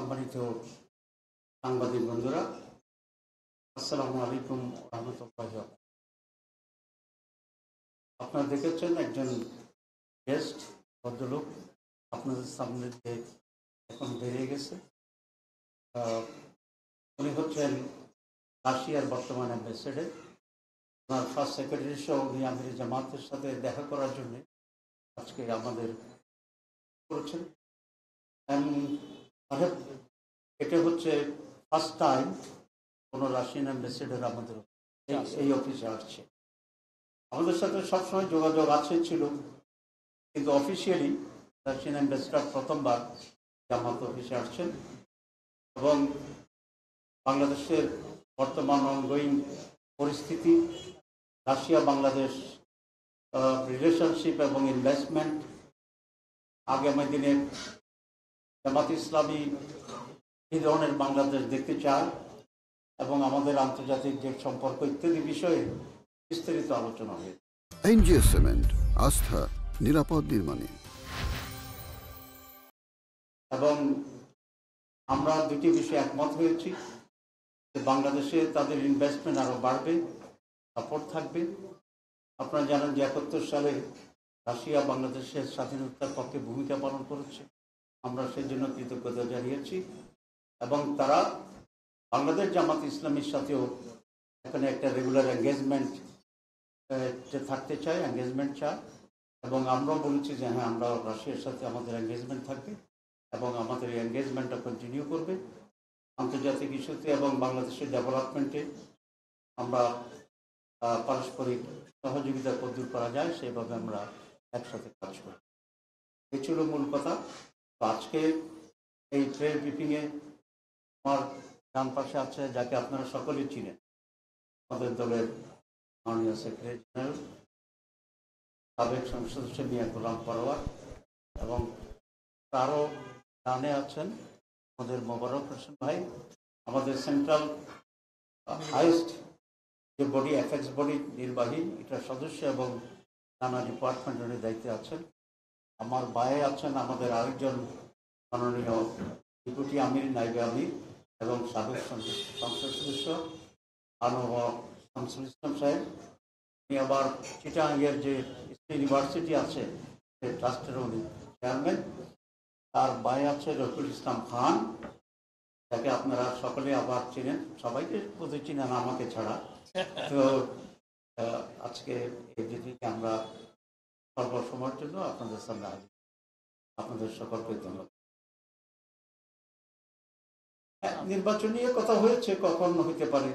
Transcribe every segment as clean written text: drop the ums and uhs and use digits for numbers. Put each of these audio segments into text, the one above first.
সম্মানিত সাংবাদিক বন্ধুরা, আসসালামু আলাইকুম রহমতুল্লাহ। আপনারা দেখেছেন একজন গেস্ট ভদ্রলোক আপনাদের সামনে যে এখন বেরিয়ে গেছে। উনি হচ্ছেন রাশিয়ার বর্তমান অ্যাম্বাসেডর। ওনার ফার্স্ট সেক্রেটারি সহ উনি আমির জামাতের সাথে দেখা করার জন্য আজকে আমাদের করেছেন। এটা হচ্ছে ফার্স্ট টাইম কোনো রাশিয়ান অ্যাম্বাসেডর আমাদের এই অফিসে আসছে। আমাদের সাথে সবসময় যোগাযোগ আছে ছিল, কিন্তু অফিসিয়ালি রাশিয়ান অ্যাম্বাসেডর প্রথমবার জামাত অফিসে আসছেন এবং বাংলাদেশের বর্তমান অনগোয়িং পরিস্থিতি, রাশিয়া বাংলাদেশ রিলেশনশিপ এবং ইনভেস্টমেন্ট, আগামী দিনে জামাত ইসলামী এই ধরনের বাংলাদেশ দেখতে চায় এবং আমাদের আন্তর্জাতিক যে সম্পর্ক ইত্যাদি বিষয়ে বিস্তারিত আলোচনা হয়েছে। এনজিএস সিমেন্ট, আস্থা নিরাপদ নির্মাণে। এবং আমরা দুটি বিষয়ে একমত হয়েছি যে বাংলাদেশে তাদের ইনভেস্টমেন্ট আরও বাড়বে, সাপোর্ট থাকবে। আপনারা জানেন যে 71 সালে রাশিয়া বাংলাদেশের স্বাধীনতার পক্ষে ভূমিকা পালন করেছে, আমরা সেই জন্য কৃতজ্ঞতা জানিয়েছি এবং তারা বাংলাদেশ জামাত ইসলামীর সাথেও এখানে একটা রেগুলার এঙ্গেজমেন্ট থাকতে চায়, এঙ্গেজমেন্ট চায় এবং আমরাও বলেছি যে হ্যাঁ, আমরা রাশিয়ার সাথে আমাদের এঙ্গেজমেন্ট থাকবে এবং আমাদের এই এঙ্গেজমেন্টটা কন্টিনিউ করবে আন্তর্জাতিক ইস্যুতে এবং বাংলাদেশের ডেভেলপমেন্টে আমরা পারস্পরিক সহযোগিতা কতদূর করা যায় সেভাবে আমরা একসাথে কাজ করি। এই ছিল মূল কথা। তো আজকে এই প্রেস ব্রিফিংয়ে আমার ডান পাশে আছে যাকে আপনারা সকলেই চিনেন, আমাদের দলের মাননীয় সেক্রেটারি জেনারেল সাবেক সংসদ সদস্য মিয়া গোলাম পরোয়ার এবং তারও ডানে আছেন আমাদের মোবারক হোসেন ভাই, আমাদের সেন্ট্রাল হাইস্ট যে বডি এফএক্স বডি নির্বাহী এটার সদস্য এবং নানা ডিপার্টমেন্টের দায়িত্বে আছেন। আমার বাইরে আছেন আমাদের আরেকজন মাননীয় ডেপুটি আমির, নাইবে আমির এবং সাবেক সংসদ সদস্য শামসুল ইসলাম সাহেব। উনি আবার চিটাগাংয়ের যে ইউনিভার্সিটি আছে সেই ট্রাস্টের উনি চেয়ারম্যান। তার বাইরে আছে রফিকুল ইসলাম খান, যাকে আপনারা সকলে আবার চিনেন, সবাইকে বোধহয় চিনেন আমাকে ছাড়া। তো আজকে এই দিকে আমরা স্বল্প সময়ের জন্য আপনাদের সামনে হাজির। আপনাদের সকলকে ধন্যবাদ। নির্বাচন নিয়ে কথা হয়েছে, কখন হইতে পারে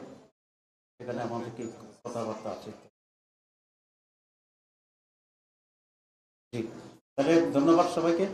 এখানে আমাদের কি কথাবার্তা আছে। জি, তাহলে ধন্যবাদ সবাইকে।